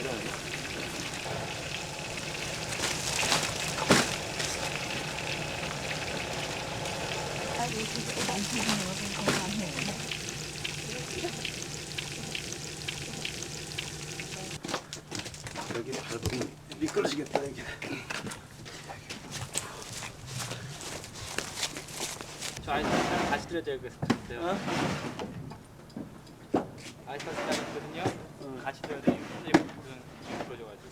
여기 밟으면 미끄러지겠다 이게. 저 아이스박스 다시 드려야겠어요. 아이스박스 있거든요. 같이 드려야 돼요. 선생님 부러져가지고.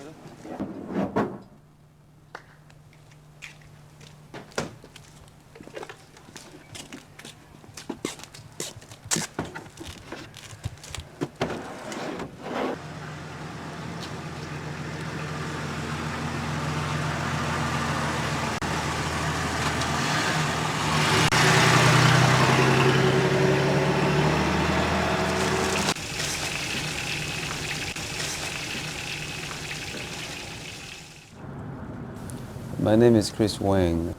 My name is Chris Hwang.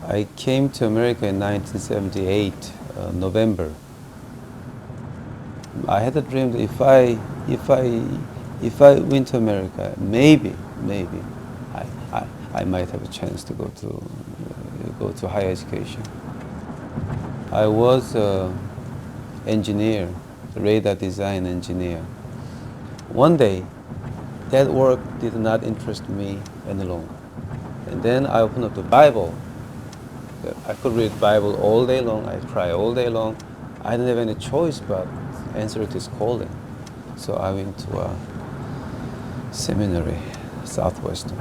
I came to America in 1978, November. I had a dream that if I went to America, maybe I might have a chance to go to higher education. I was an engineer, radar design engineer. One day, that work did not interest me any longer. And then I opened up the Bible. I could read Bible all day long. I cry all day long. I didn't have any choice but answer to his calling. So I went to a seminary, Southwestern.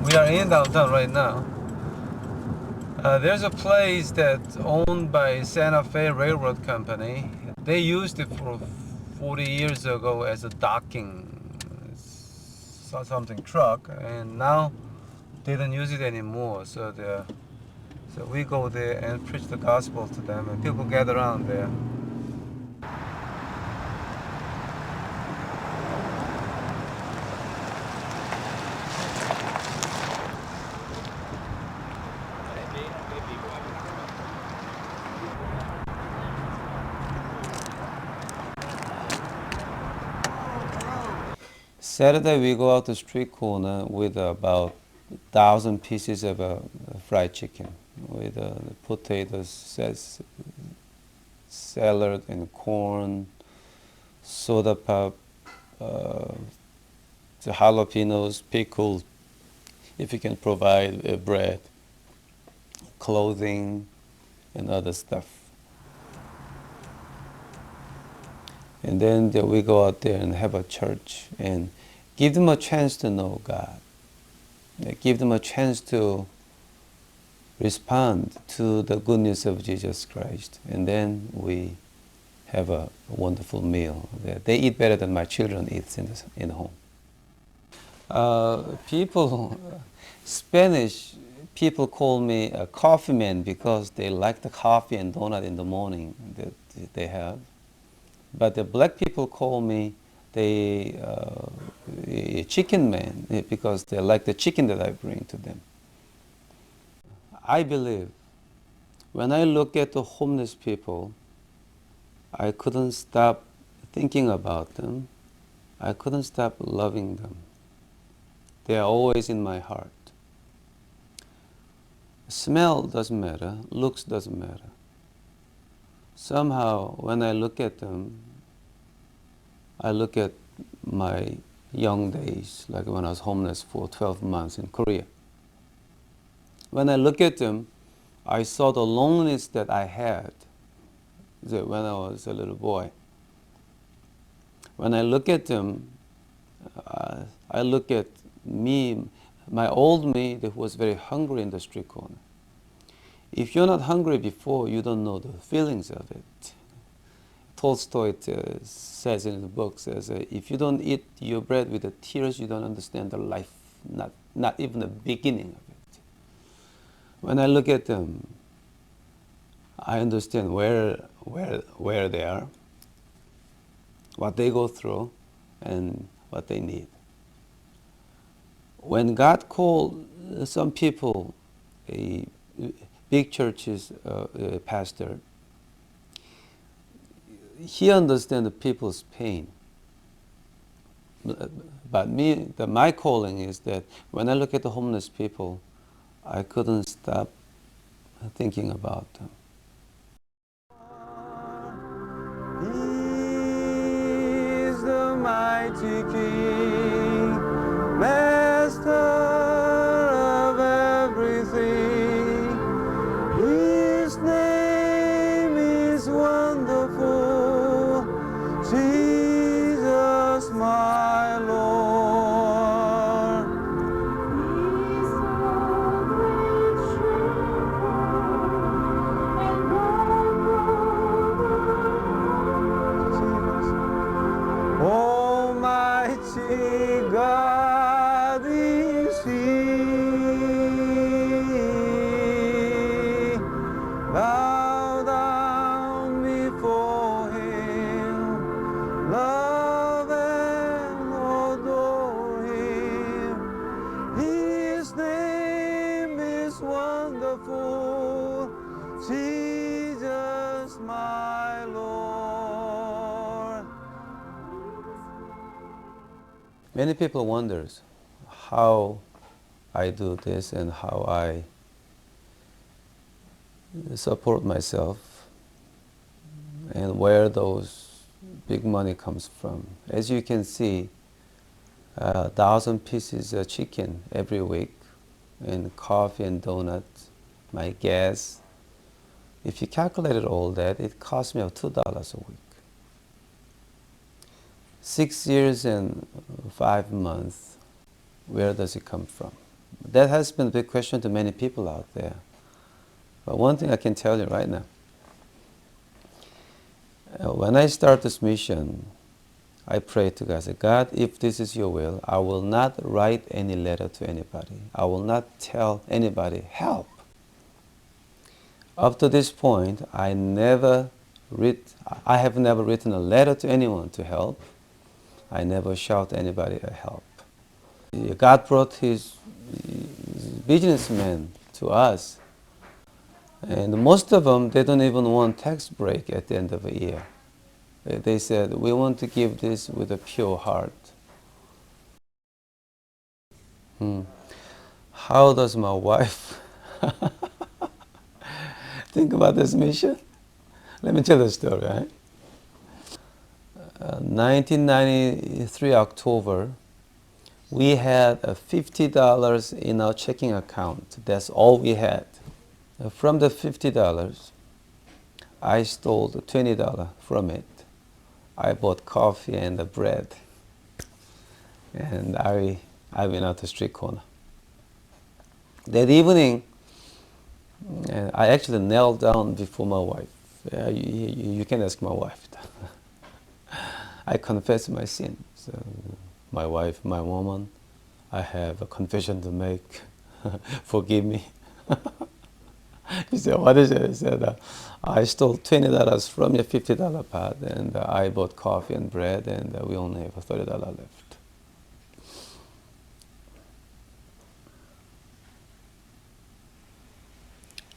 We are in downtown right now. There's a place that's owned by Santa Fe Railroad Company. They used it for 40 years ago as a docking something truck, and now they don't use it anymore. So we go there and preach the gospel to them, and people gather around there. Saturday we go out to street corner with about 1,000 pieces of fried chicken with potatoes, salad and corn, soda pop, the jalapenos, pickles, if you can provide bread, clothing, and other stuff. And then we go out there and have a church and give them a chance to know God. Give them a chance to respond to the good news of Jesus Christ. And then we have a wonderful meal. They eat better than my children eat in home. Spanish people call me a coffee man because they like the coffee and donut in the morning that they have. But the black people call me a chicken man because they like the chicken that I bring to them. I believe when I look at the homeless people, I couldn't stop thinking about them. I couldn't stop loving them. They are always in my heart. Smell doesn't matter, looks doesn't matter. Somehow, when I look at them, I look at my young days, like when I was homeless for 12 months in Korea. When I look at them, I saw the loneliness that I had when I was a little boy. When I look at them, I look at me, my old me that was very hungry in the street corner. If you're not hungry before, you don't know the feelings of it. Tolstoy says in the book, if you don't eat your bread with the tears, you don't understand the life, not even the beginning of it. When I look at them, I understand where they are, what they go through, and what they need. When God called some people a big church's pastor, he understands the people's pain. but my calling is that when I look at the homeless people, I couldn't stop thinking about them. He is the mighty King, Master of everything. His name is wonderful, Jesus my Lord. He's the great shepherd and Almighty God is He. Bow down before Him, love and adore Him. His name is wonderful, Jesus my Lord. Many people wonders how I do this and how I support myself and where those big money comes from. As you can see, 1,000 pieces of chicken every week, and coffee and donuts, my gas. If you calculated all that, it cost me $2 a week. 6 years and 5 months, where does it come from? That has been a big question to many people out there. But one thing I can tell you right now, when I start this mission, I pray to God, I say, God, if this is your will, I will not write any letter to anybody. I will not tell anybody, help. Up to this point, I have never written a letter to anyone to help. I never shout anybody a help. God brought His businessmen to us, and most of them, they don't even want tax break at the end of the year. They said, we want to give this with a pure heart. How does my wife think about this mission? Let me tell the story, right? 1993 October, we had $50 in our checking account. That's all we had. From the $50, I stole $20 from it. I bought coffee and the bread, and I went out to street corner. That evening, I actually knelt down before my wife. You can ask my wife. I confessed my sin. So, my wife, my woman, I have a confession to make. Forgive me. He said, what is it? I said, I stole $20 from your $50 pot, and I bought coffee and bread, and we only have $30 left.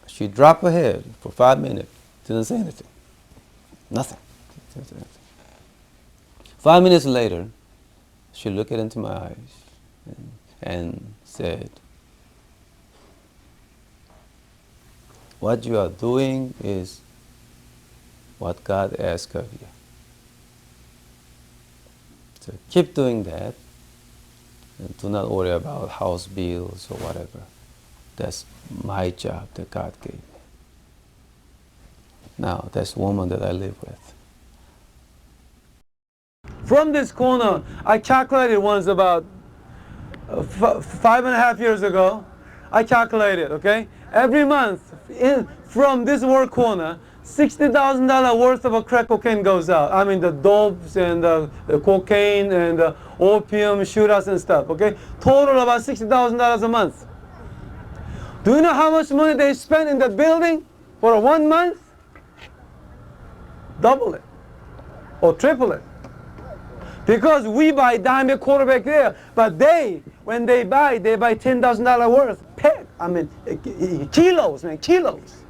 She dropped her head for 5 minutes, didn't say anything. Nothing. 5 minutes later, she looked into my eyes and said, what you are doing is what God asked of you. So keep doing that, and do not worry about house bills or whatever. That's my job that God gave me. Now, that's the woman that I live with. From this corner, I calculated once about 5.5 years ago. I calculated, okay? Every month, from this work corner, $60,000 worth of a crack cocaine goes out. I mean the dopes and the cocaine and the opium, shootouts and stuff, okay? Total about $60,000 a month. Do you know how much money they spend in that building for 1 month? Double it or triple it. Because we buy dime quarterback there, but when they buy $10,000 worth. I mean, kilos, man, kilos.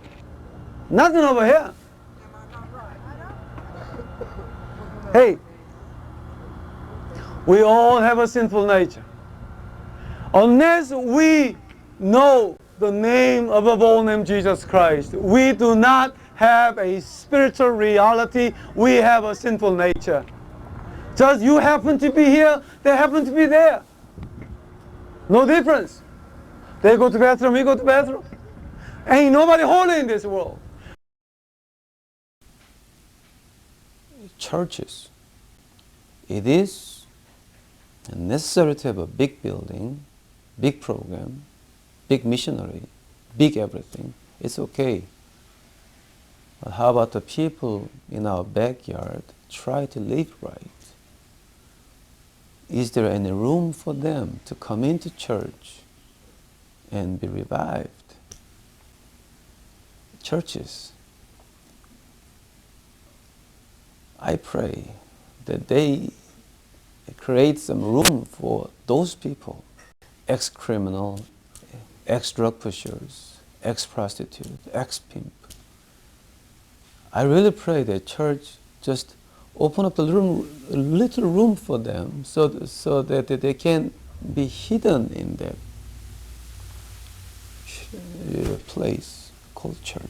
Nothing over here. Hey, We all have a sinful nature. Unless we know the name above all name, Jesus Christ, we do not have a spiritual reality. We have a sinful nature. Just you happen to be here, they happen to be there. No difference. They go to bathroom, we go to bathroom. Ain't nobody holy in this world. Churches. It is necessary to have a big building, big program, big missionary, big everything. It's okay. But how about the people in our backyard try to live right? Is there any room for them to come into church and be revived? Churches, I pray that they create some room for those people, ex-criminal, ex-drug pushers, ex-prostitute, ex-pimp. I really pray that church just open up a little room for them so that they can be hidden in that place called church.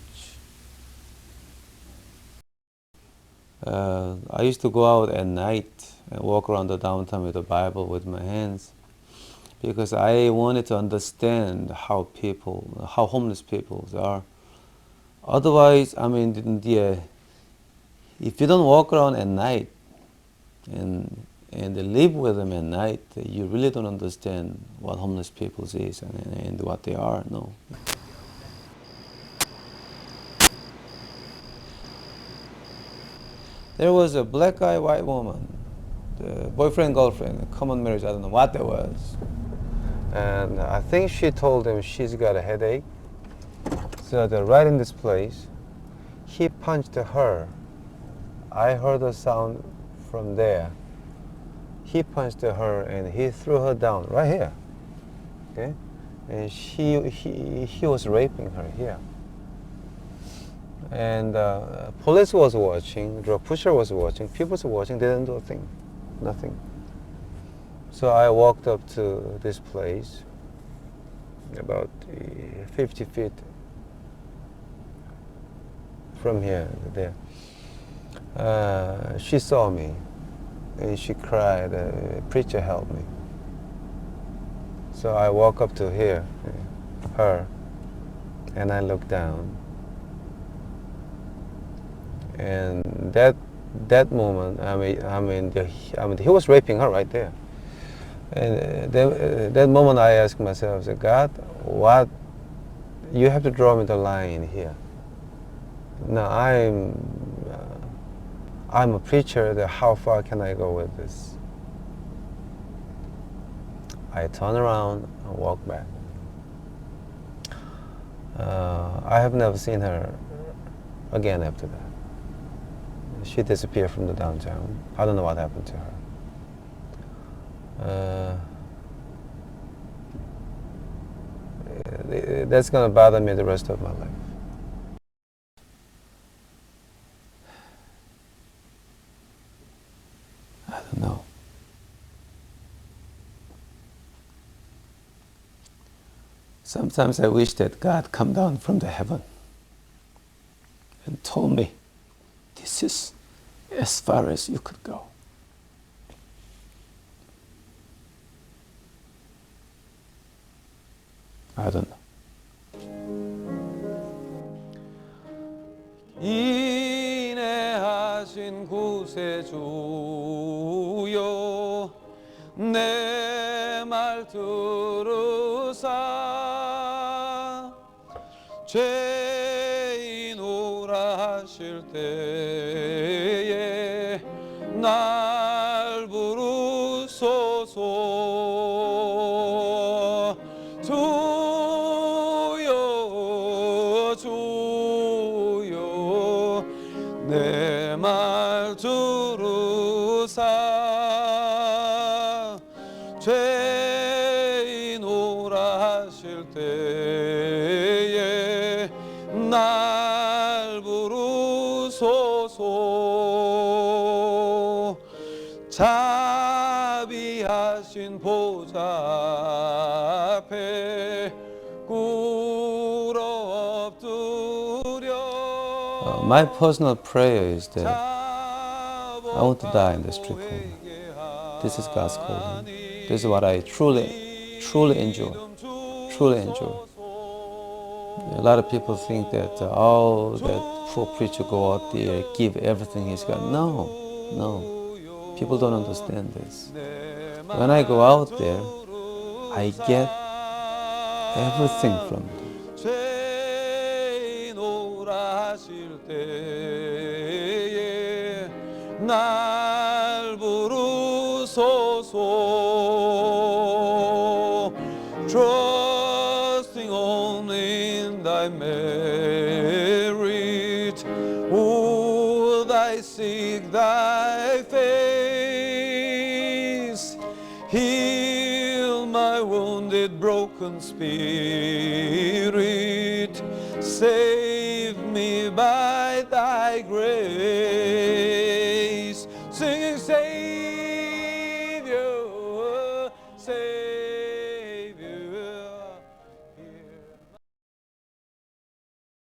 I used to go out at night and walk around the downtown with the Bible with my hands because I wanted to understand how homeless people are. Otherwise, I mean, if you don't walk around at night and live with them at night, you really don't understand what homeless people is and what they are. No. There was a black guy, white woman, the boyfriend, girlfriend, common marriage, I don't know what that was. And I think she told him she's got a headache. So they're right in this place. He punched her. I heard a sound from there. He punched her and he threw her down right here. Okay? And he was raping her here. And police was watching, drug pusher was watching, people was watching, they didn't do a thing, nothing. So I walked up to this place, about 50 feet from here to there. She saw me and she cried, "Preacher, help me." So I walk up to her, and I look down. And that moment, I mean, he was raping her right there. And that moment, I asked myself, I said, God, what? You have to draw me the line here. Now I'm a preacher. How far can I go with this? I turn around and walk back. I have never seen her again after that. She disappeared from the downtown. I don't know what happened to her. That's gonna bother me the rest of my life. I don't know. Sometimes I wish that God come down from the heaven and told me, this is as far as you could go. I don't know. 인내하신 구세주여 내 말 들으사 죄인 오라 하실 때에 날 부르소서. 주여 주여 내 말 들으사 죄인 오라 하실 때에 날 부르소서. 자비하신 보좌 앞에 꿇어 엎드려. My personal prayer is that I want to die in the street corner. This is God's calling. This is what I truly enjoy. Truly enjoy. A lot of people think that, that poor preacher go out there, give everything he's got. No. People don't understand this. When I go out there, I get everything from them. 날 부르소서. Trusting only in thy merit, would I seek thy face. Heal my wounded, broken spirit. Save me by thy grace. Sing, save